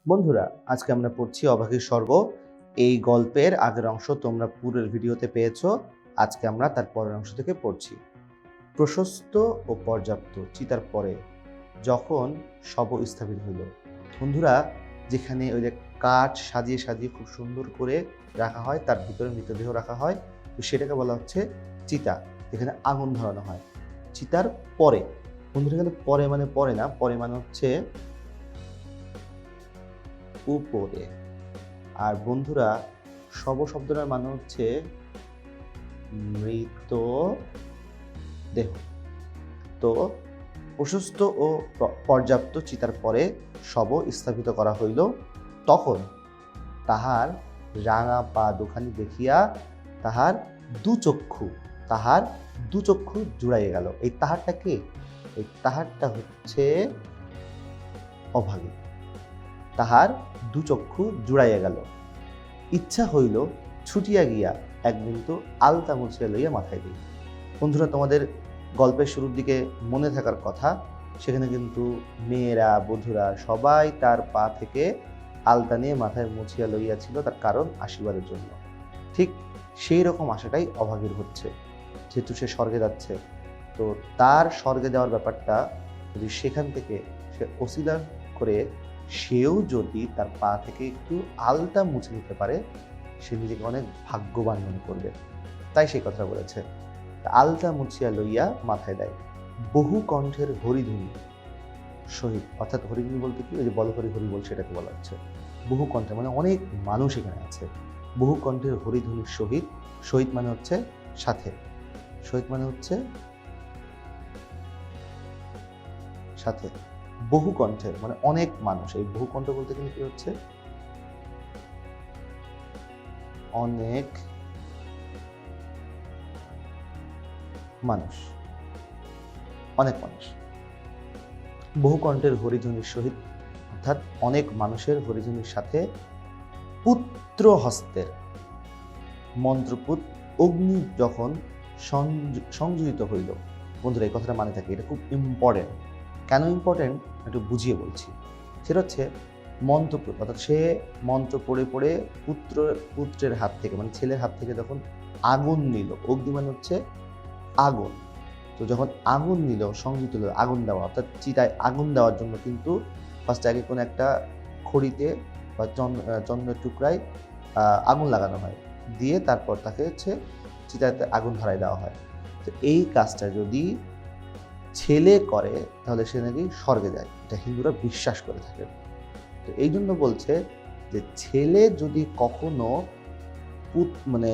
বন্ধুরা, আজকে আমরা পড়ছি অভাগীর স্বর্গ। এই গল্পের আগের অংশ তোমরা পুরো ভিডিওতে পেয়েছো। আজকে আমরা তার পরের অংশ থেকে পড়ছি। প্রশস্ত ও পর্যাপ্ত চিতার পরে যখন শব স্থাপিত হইল। বন্ধুরা, যেখানে ওই যে কাঠ সাজিয়ে সাজিয়ে খুব সুন্দর করে রাখা হয়, তার ভিতরে মৃতদেহ রাখা হয়, তো সেটাকে বলা হচ্ছে চিতা, যেখানে আগুন ধরানো হয়। চিতার পরে, বন্ধুরা এখানে পরে মানে পরে না, পরে মানে হচ্ছে উপরে। আর বন্ধুরা, শব শব্দটার মানে হচ্ছে মৃত দেহ। তো প্রশস্ত ও পর্যাপ্ত চিতার পরে শব স্থাপিত করা হইল, তখন তাহার রাঙা পা দুখানি দেখিয়া তাহার দু চক্ষু জুড়াইয়া গেল। এই তাহারটা কে? এই তাহারটা হচ্ছে অভাগী। তাহার দু চক্ষু জুড়াইয়া গেল। ইচ্ছা হইল ছুটিয়া গিয়া এক বিন্দু আলতা মুছিয়া লইয়া মাথায় দিই। বন্ধুরা, তোমাদের গল্পের শুরুর দিকে মনে থাকার কথা, সেখানে কিন্তু মেয়েরা, বধূরা সবাই তার পা থেকে আলতা নিয়ে মাথায় মুছিয়া লইয়াছিল, তার কারণ আশীর্বাদের জন্য। ঠিক সেই রকম আশাটাই অভাগীর হচ্ছে, যেহেতু সে স্বর্গে যাচ্ছে। তো তার স্বর্গে যাওয়ার ব্যাপারটা যদি সেখান থেকে সে ওসিলা করে সেও যদি তার পা থেকে একটু আলতা মুছে নিতে পারে, সে নিজেকে অনেক ভাগ্যবান মনে করবে, তাই সেই কথা বলেছে। আলতা মুছিয়া লইয়া মাথায় দেয়। বহু কণ্ঠের হরিধ্বনি সহিত, অর্থাৎ হরিধ্বনি বলতে কি, ওই যে বলহরি হরি বল, সেটাকে বলা হচ্ছে। বহু কণ্ঠে মানে অনেক মানুষ এখানে আছে। বহু কণ্ঠের হরিধ্বনির সহিত, সহিত মানে হচ্ছে সাথে, সহিত মানে হচ্ছে সাথে। বহু কণ্ঠের মানে অনেক মানুষ। এই বহু কণ্ঠ বলতে কিন্তু কি হচ্ছে, অনেক মানুষ, অনেক মানুষ। বহু কণ্ঠের হরিধ্বনির সহিত, অর্থাৎ অনেক মানুষের হরিধ্বনির সাথে, পুত্র হস্তের মন্ত্রপুত অগ্নি যখন সংযোজিত হইল। বন্ধুরা, এই কথাটা মানে থাকে, এটা খুব ইম্পর্টেন্ট। কেন ইম্পর্টেন্ট একটু বুঝিয়ে বলছি। সেটা হচ্ছে মন্ত্রপুত, অর্থাৎ সে মন্ত্র পড়ে পড়ে পুত্রের হাত থেকে, মানে ছেলের হাত থেকে যখন আগুন নিল, অগ্নি মানে হচ্ছে আগুন। তো যখন আগুন নিল, সংযুক্ত হলো, আগুন দেওয়া, অর্থাৎ চিতায় আগুন দেওয়ার জন্য কিন্তু ফার্স্টে আগে কোনো একটা খড়িতে বা চন্দ্রের টুকরায় আগুন লাগানো হয়, দিয়ে তারপর তাকে হচ্ছে চিতাতে আগুন ধরায় দেওয়া হয়। তো এই কাজটা যদি ছেলে করে তাহলে সে নাকি স্বর্গে যায়, এটা হিন্দুরা বিশ্বাস করে থাকে। তো এই জন্য বলছে যে ছেলে যদি কখনো মানে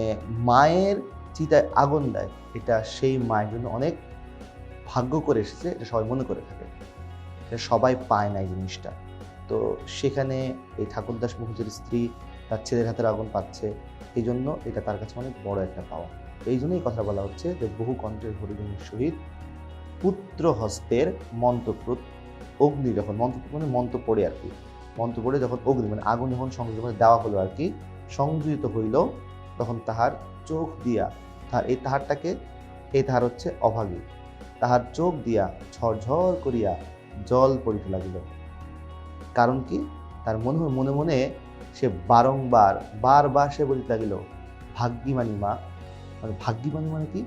মায়ের চিতায় আগুন দেয়, এটা সেই মায়ের জন্য অনেক ভাগ্য করে এসেছে, এটা সবাই মনে করে থাকে। এটা সবাই পায় না এই জিনিসটা। তো সেখানে এই ঠাকুরদাস মুখুজ্জের স্ত্রী তার ছেলের হাতের আগুন পাচ্ছে, এই জন্য এটা তার কাছে অনেক বড় একটা পাওয়া। এই জন্যই কথা বলা হচ্ছে যে বহু কণ্ঠের হরিধ্বনির সহিত পুত্র হস্তের মন্ত্রপুত অগ্নি যখন, মন্ত্রপুত মানে মন্ত্র পড়ে আর কি, মন্ত্র পড়ে যখন অগ্নি মানে আগুন যখন সংযোজিত দেওয়া হলো আর কি, সংযোজিত হইল, তখন তাহার চোখ দিয়া, এই তাহারটাকে, এই তাহার হচ্ছে অভাগী, তাহার চোখ দিয়া ঝরঝর করিয়া জল পড়িতে লাগিল। কারণ কি, তার মনে মনে সে বারবার সে বলিতে লাগিল, ভাগ্যিমানী মা। মানে ভাগ্যিমানী মানে কি,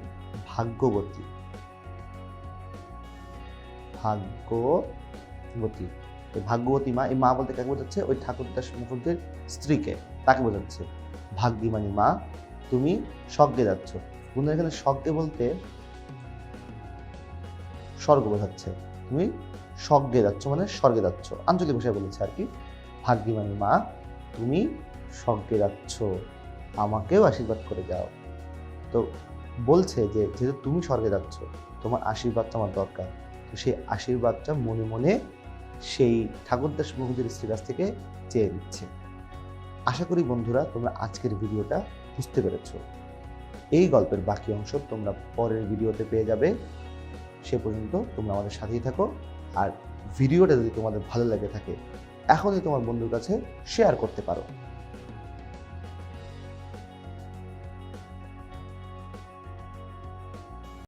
ভাগ্যবতী, ভাগ্যবতী। ভাগ্যবতী মা, এই মা বলতে কাকে বোঝাচ্ছে? ওই ঠাকুরদাস মুখুজ্জের স্ত্রীকে, তাকে বোঝাচ্ছে। ভাগ্যিমানী মা, তুমি স্বর্গে যাচ্ছ। বন্ধুরা, এখানে স্বর্গে বলতে স্বর্গ বোঝাচ্ছে। তুমি স্বর্গে যাচ্ছ মানে স্বর্গে যাচ্ছ, আঞ্চলিক ভাষায় বলেছে আর কি। ভাগ্যিমানী মা, তুমি স্বর্গে যাচ্ছ, আমাকেও আশীর্বাদ করে যাও। তো বলছে যে যেহেতু তুমি স্বর্গে যাচ্ছ, তোমার আশীর্বাদটা আমার দরকার। তো সেই আশীর্বাদটা মনে মনে সেই ঠাকুরদাস মুখুজ্জের স্ত্রীর কাছ থেকে চেয়ে দিচ্ছে। আশা করি বন্ধুরা তোমরা আজকের ভিডিওটা বুঝতে পেরেছ। এই গল্পের বাকি অংশ তোমরা পরের ভিডিওতে পেয়ে যাবে। সে পর্যন্ত তোমরা আমাদের সাথেই থাকো। আর ভিডিওটা যদি তোমাদের ভালো লেগে থাকে, এখনই তোমার বন্ধুর কাছে শেয়ার করতে পারো।